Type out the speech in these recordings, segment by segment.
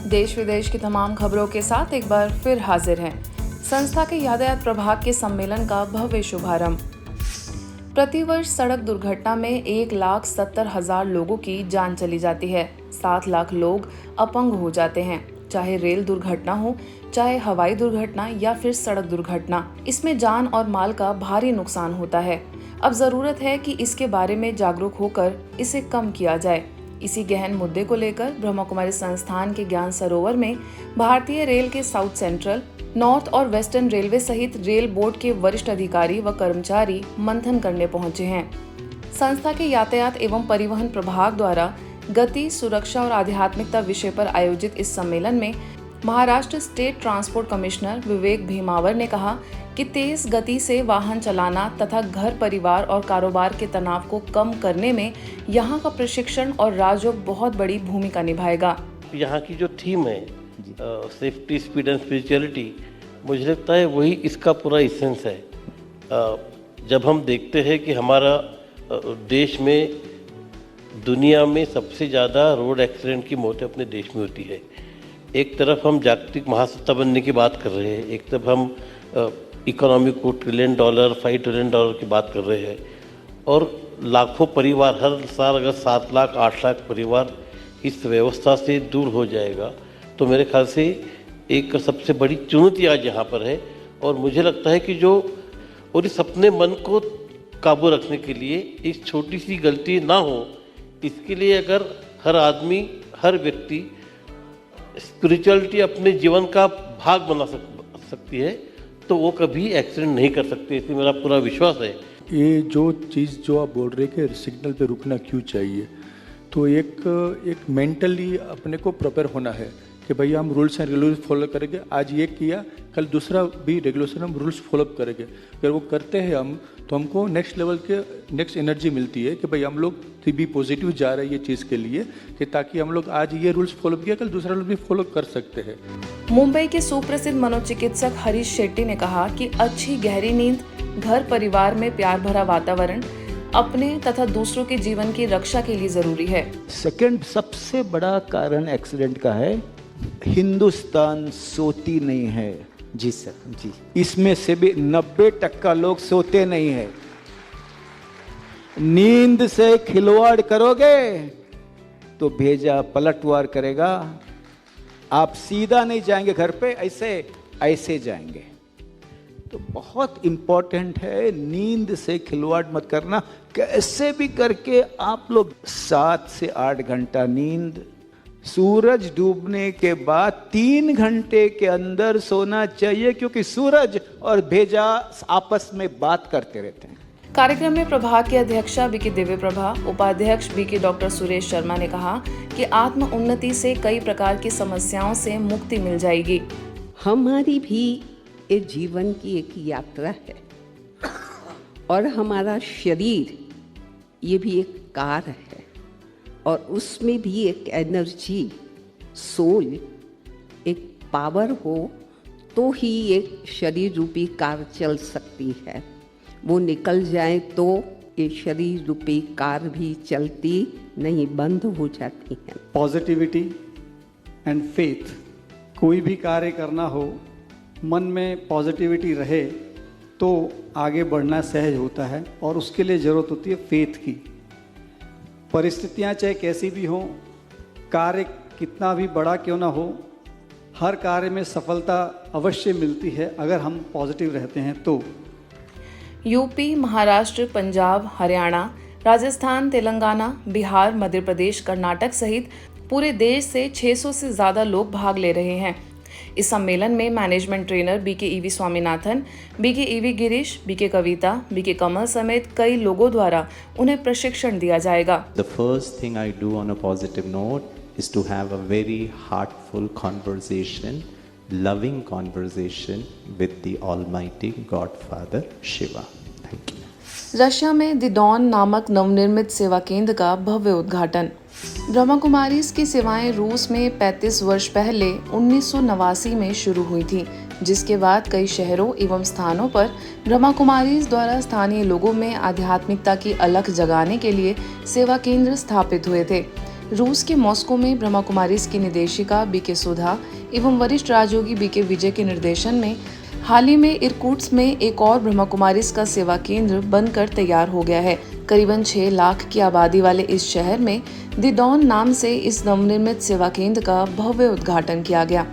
देश विदेश की तमाम खबरों के साथ एक बार फिर हाजिर हैं। संस्था के यातायात प्रभाग के सम्मेलन का भव्य शुभारंभ। प्रतिवर्ष सड़क दुर्घटना में 1,70,000 लोगों की जान चली जाती है। 7 लाख लोग अपंग हो जाते हैं। चाहे रेल दुर्घटना हो, चाहे हवाई दुर्घटना या फिर सड़क दुर्घटना, इसमें जान और माल का भारी नुकसान होता है। अब जरूरत है कि इसके बारे में जागरूक होकर इसे कम किया जाए। इसी गहन मुद्दे को लेकर ब्रह्मा कुमारी संस्थान के ज्ञान सरोवर में भारतीय रेल के साउथ सेंट्रल, नॉर्थ और वेस्टर्न रेलवे सहित रेल बोर्ड के वरिष्ठ अधिकारी व कर्मचारी मंथन करने पहुंचे हैं। संस्था के यातायात एवं परिवहन प्रभाग द्वारा गति, सुरक्षा और आध्यात्मिकता विषय पर आयोजित इस सम्मेलन में महाराष्ट्र स्टेट ट्रांसपोर्ट कमिश्नर विवेक भीमावर ने कहा कि तेज गति से वाहन चलाना तथा घर परिवार और कारोबार के तनाव को कम करने में यहाँ का प्रशिक्षण और राजयोग बहुत बड़ी भूमिका निभाएगा। यहाँ की जो थीम है सेफ्टी, स्पीड एंड स्पिरिचुअलिटी, मुझे लगता है वही इसका पूरा इसेंस है। जब हम देखते हैं कि हमारा देश में दुनिया में सबसे ज़्यादा रोड एक्सीडेंट की मौतें अपने देश में होती है। एक तरफ हम जागतिक महासत्ता बनने की बात कर रहे हैं, एक तरफ हम इकोनॉमी को $1 ट्रिलियन, $5 ट्रिलियन की बात कर रहे हैं, और लाखों परिवार हर साल अगर 7 लाख 8 लाख परिवार इस व्यवस्था से दूर हो जाएगा तो मेरे ख्याल से एक सबसे बड़ी चुनौती आज यहाँ पर है। और मुझे लगता है कि जो और इस अपने मन को काबू रखने के लिए एक छोटी सी गलती ना हो, इसके लिए अगर हर आदमी, हर व्यक्ति स्पिरिचुअलिटी अपने जीवन का भाग बना सकती है तो वो कभी एक्सीडेंट नहीं कर सकते, इसलिए मेरा पूरा विश्वास है। ये जो चीज़ जो आप बोल रहे कि सिग्नल पे रुकना क्यों चाहिए, तो एक मेंटली अपने को प्रिपेयर होना है कि भाई हम रूल्स एंड रेगुलेशन फॉलो करेंगे। आज ये किया, कल दूसरा भी रेगुलेशन हम रूल्स फॉलो करेंगे। अगर वो करते हैं हम, तो हमको नेक्स्ट लेवल के नेक्स्ट एनर्जी मिलती है कि भाई हम लोग भी पॉजिटिव जा रहे हैं ये चीज़ के लिए, कि ताकि हम लोग आज ये रूल्स फॉलो किया, कल दूसरा रूल भी फॉलो कर सकते हैं। मुंबई के सुप्रसिद्ध मनोचिकित्सक हरीश शेट्टी ने कहा कि अच्छी गहरी नींद, घर परिवार में प्यार भरा वातावरण अपने तथा दूसरों के जीवन की रक्षा के लिए जरूरी है। सेकंड सबसे बड़ा कारण एक्सीडेंट का है, हिंदुस्तान सोती नहीं है। जी सर, जी। इसमें से भी 90% लोग सोते नहीं है। नींद से खिलवाड़ करोगे तो भेजा पलटवार करेगा। आप सीधा नहीं जाएंगे घर पे, ऐसे जाएंगे। तो बहुत इंपॉर्टेंट है, नींद से खिलवाड़ मत करना। कैसे भी करके आप लोग 7 से 8 घंटा नींद, सूरज डूबने के बाद 3 घंटे के अंदर सोना चाहिए, क्योंकि सूरज और भेजा आपस में बात करते रहते हैं। कार्यक्रम में प्रभाग की अध्यक्षा बीके दिव्य प्रभा, उपाध्यक्ष बीके डॉक्टर सुरेश शर्मा ने कहा कि आत्म उन्नति से कई प्रकार की समस्याओं से मुक्ति मिल जाएगी। हमारी भी एक जीवन की एक यात्रा है और हमारा शरीर ये भी एक कार है, और उसमें भी एक एनर्जी, सोल, एक पावर हो तो ही एक शरीर रूपी कार चल सकती है। वो निकल जाए तो ये शरीर रूपी कार भी चलती नहीं, बंद हो जाती है। पॉजिटिविटी एंड फेथ, कोई भी कार्य करना हो, मन में पॉजिटिविटी रहे तो आगे बढ़ना सहज होता है, और उसके लिए ज़रूरत होती है फेथ की। परिस्थितियाँ चाहे कैसी भी हों, कार्य कितना भी बड़ा क्यों ना हो, हर कार्य में सफलता अवश्य मिलती है अगर हम पॉजिटिव रहते हैं तो। यूपी, महाराष्ट्र, पंजाब, हरियाणा, राजस्थान, तेलंगाना, बिहार, मध्य प्रदेश, कर्नाटक सहित पूरे देश से 600 से ज्यादा लोग भाग ले रहे हैं। इस सम्मेलन में management trainer BK EV Swaminathan, BK EV Girish, BK Kavita, BK Kamal समेत कई लोगों द्वारा उन्हें प्रशिक्षण दिया जाएगा। The first thing I do on a positive note is to have a very heartful conversation, loving conversation with the Almighty Godfather Shiva. Thank you. Russia में दिदौन नामक नवनिर्मित सेवा केंद्र का भव्य उद्घाटन। ब्रह्मा कुमारीज की सेवाएं रूस में 35 वर्ष पहले 1989 में शुरू हुई थी, जिसके बाद कई शहरों एवं स्थानों पर ब्रह्मा कुमारीज द्वारा स्थानीय लोगों में आध्यात्मिकता की अलख जगाने के लिए सेवा केंद्र स्थापित हुए थे। रूस के मॉस्को में ब्रह्मा कुमारीज की निदेशिका बीके सुधा एवं वरिष्ठ राजयोगी बीके विजय के निर्देशन में हाल ही में इरकुट्स्क में एक और ब्रह्मा कुमारीज का सेवा केंद्र बनकर तैयार हो गया है। करीबन 6 लाख की आबादी वाले इस शहर में द डॉन नाम से इस नवनिर्मित सेवा केंद्र का भव्य उद्घाटन किया गया।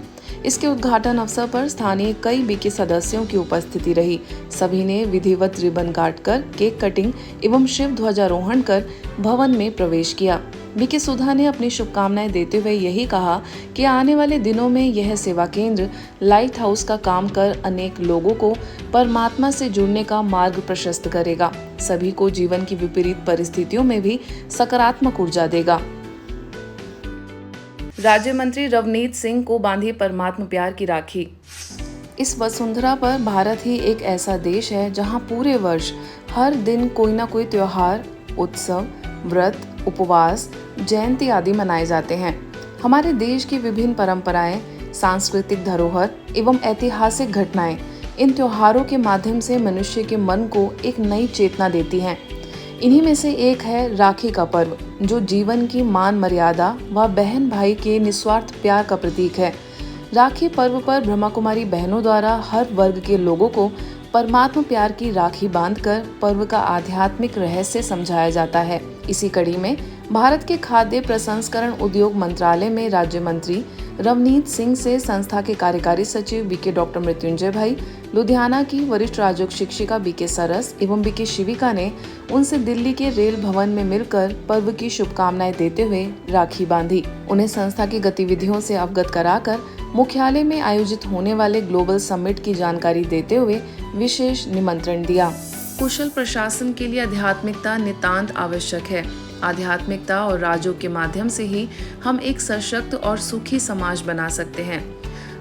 इसके उद्घाटन अवसर पर स्थानीय कई बीके सदस्यों की उपस्थिति रही। सभी ने विधिवत रिबन काटकर केक कटिंग एवं शिव ध्वजारोहण कर भवन में प्रवेश किया। बीके सुधा ने अपनी शुभकामनाएं देते हुए यही कहा कि आने वाले दिनों में यह सेवा केंद्र लाइट हाउस का काम कर अनेक लोगों को परमात्मा से जुड़ने का मार्ग प्रशस्त करेगा, सभी को जीवन की विपरीत परिस्थितियों में भी सकारात्मक ऊर्जा देगा। राज्य मंत्री रवनीत सिंह को बांधी परमात्मा प्यार की राखी। इस वसुंधरा पर भारत ही एक ऐसा देश है जहां पूरे वर्ष हर दिन कोई ना कोई त्योहार, उत्सव, व्रत, उपवास, जयंती आदि मनाए जाते हैं। हमारे देश की विभिन्न परंपराएं, सांस्कृतिक धरोहर एवं ऐतिहासिक घटनाएं इन त्योहारों के माध्यम से मनुष्य के मन को एक नई चेतना देती हैं। इन्हीं में से एक है राखी का पर्व, जो जीवन की मान मर्यादा व बहन भाई के निस्वार्थ प्यार का प्रतीक है। राखी पर्व पर ब्रह्मा कुमारी बहनों द्वारा हर वर्ग के लोगों को परमात्मा प्यार की राखी बांधकर पर्व का आध्यात्मिक रहस्य समझाया जाता है। इसी कड़ी में भारत के खाद्य प्रसंस्करण उद्योग मंत्रालय में राज्य मंत्री रवनीत सिंह से संस्था के कार्यकारी सचिव बीके डॉक्टर मृत्युंजय भाई, लुधियाना की वरिष्ठ राजयोग शिक्षिका बीके सरस एवं बीके शिविका ने उनसे दिल्ली के रेल भवन में मिलकर पर्व की शुभकामनाएं देते हुए राखी बांधी। उन्हें संस्था की गतिविधियों से अवगत कराकर मुख्यालय में आयोजित होने वाले ग्लोबल समिट की जानकारी देते हुए विशेष निमंत्रण दिया। कुशल प्रशासन के लिए आध्यात्मिकता नितांत आवश्यक है। आध्यात्मिकता और राजयोग के माध्यम से ही हम एक सशक्त और सुखी समाज बना सकते हैं।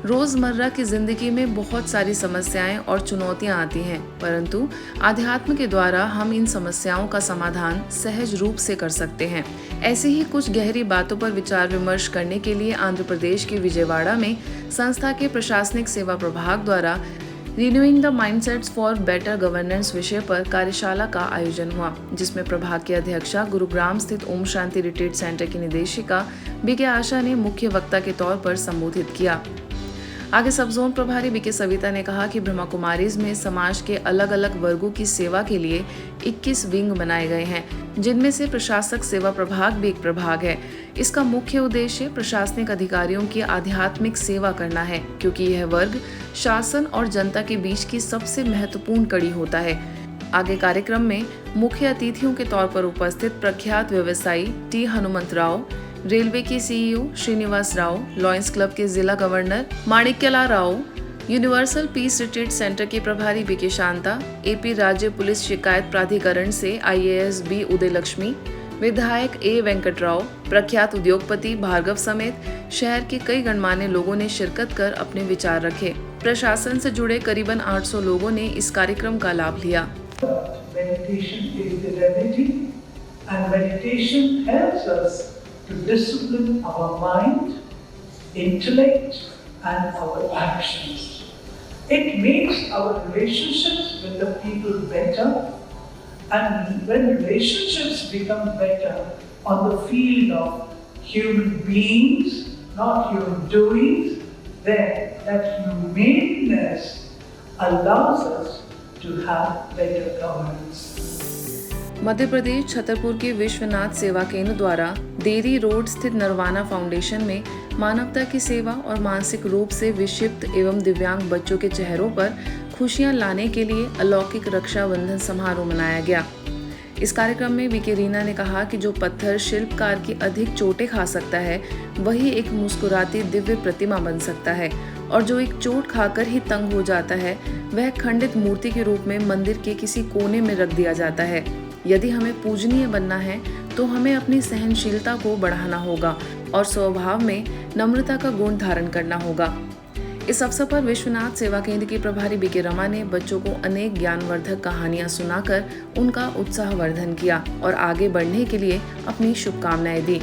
रोजमर्रा की जिंदगी में बहुत सारी समस्याएं और चुनौतियां आती हैं, परंतु आध्यात्म के द्वारा हम इन समस्याओं का समाधान सहज रूप से कर सकते हैं। ऐसे ही कुछ गहरी बातों पर विचार विमर्श करने के लिए आंध्र प्रदेश के विजयवाड़ा में संस्था के प्रशासनिक सेवा प्रभाग द्वारा renewing the mindsets for better governance विषय पर कार्यशाला का आयोजन हुआ, जिसमें प्रभाग की अध्यक्षा गुरुग्राम स्थित ओम शांति रिट्रीट सेंटर की निदेशिका बीके आशा ने मुख्य वक्ता के तौर पर संबोधित किया। आगे सब जोन प्रभारी बीके सविता ने कहा कि ब्रह्मा कुमारीज में समाज के अलग अलग वर्गों की सेवा के लिए 21 विंग बनाए गए हैं, जिनमें से प्रशासक सेवा प्रभाग भी एक प्रभाग है। इसका मुख्य उद्देश्य प्रशासनिक अधिकारियों की आध्यात्मिक सेवा करना है, क्योंकि यह वर्ग शासन और जनता के बीच की सबसे महत्वपूर्ण कड़ी होता है। आगे कार्यक्रम में मुख्य अतिथियों के तौर पर उपस्थित प्रख्यात व्यवसायी टी हनुमंत राव, रेलवे के CEO Srinivas Rao, Lions Club के जिला governor Manikyala Rao, Universal Peace Retreat Centre की प्रभारी बीके शांता, एपी राज्य पुलिस शिकायत प्राधिकरण से IAS बी उदय लक्ष्मी, विधायक ए वेंकट राव, प्रख्यात उद्योगपति भार्गव समेत शहर के कई गणमान्य लोगों ने शिरकत कर अपने विचार रखे। प्रशासन से जुड़े करीबन 800 लोगों ने इस कार्यक्रम का लाभ लिया। Meditation is the remedy, and meditation helps us to discipline our mind, intellect, and our actions. It makes our relationships with the people better, and when relationships become better on the field of human beings, not human doings, then that humaneness allows us to have better governance. Madhya Pradesh Chhatarpur के विश्वनाथ सेवा केंद्र द्वारा देरी road स्थित Narwana foundation में मानवता की सेवा और मानसिक रूप से विक्षिप्त एवं दिव्यांग बच्चों के चेहरों पर खुशियां लाने के लिए अलौकिक रक्षाबंधन समारोह मनाया गया। इस कार्यक्रम में बीके रीना ने कहा कि जो पत्थर शिल्पकार की अधिक चोटें खा सकता है, वही एक मुस्कुराती दिव्य प्रतिमा बन सकता है, और जो एक चोट खाकर ही तंग हो जाता है, वह खंडित मूर्ति के रूप में मंदिर के किसी कोने में रख दिया जाता है। यदि हमें पूजनीय बनना है तो हमें अपनी सहनशीलता को बढ़ाना होगा और स्वभाव में नम्रता का गुण धारण करना होगा। इस अवसर पर विश्वनाथ सेवा केंद्र की प्रभारी बीके रमा ने बच्चों को अनेक ज्ञानवर्धक कहानियां सुनाकर उनका उत्साहवर्धन किया और आगे बढ़ने के लिए अपनी शुभकामनाएं दी।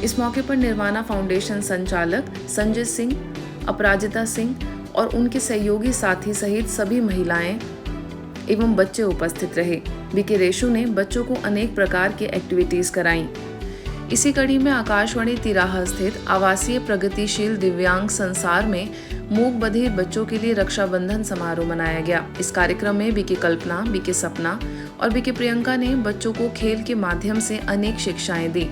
इस मौके पर निर्वाणा फाउंडेशन संचालक संजय सिंह, अपराजिता सिंह और उनके सहयोगी साथी सहित सभी महिलाएं एवं बच्चे उपस्थित रहे। बीके रेशु ने बच्चों को अनेक प्रकार की एक्टिविटीज कराईं। इसी कड़ी में आकाशवाणी तिराहा स्थित आवासीय प्रगतिशील दिव्यांग संसार में मूक बधिर बच्चों के लिए रक्षाबंधन समारोह मनाया गया। इस कार्यक्रम में बीके कल्पना, बीके सपना और बीके प्रियंका ने बच्चों को खेल के माध्यम से अनेक शिक्षाएं दी।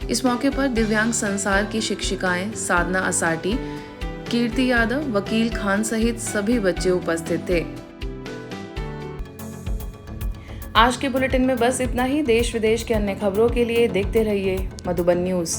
इस मौके पर दिव्यांग संसार की शिक्षिकाएं साधना असाटी, कीर्ति यादव, वकील खान सहित सभी बच्चे उपस्थित थे। आज के बुलेटिन में बस इतना ही। देश विदेश के अन्य खबरों के लिए देखते रहिए मधुबन न्यूज़।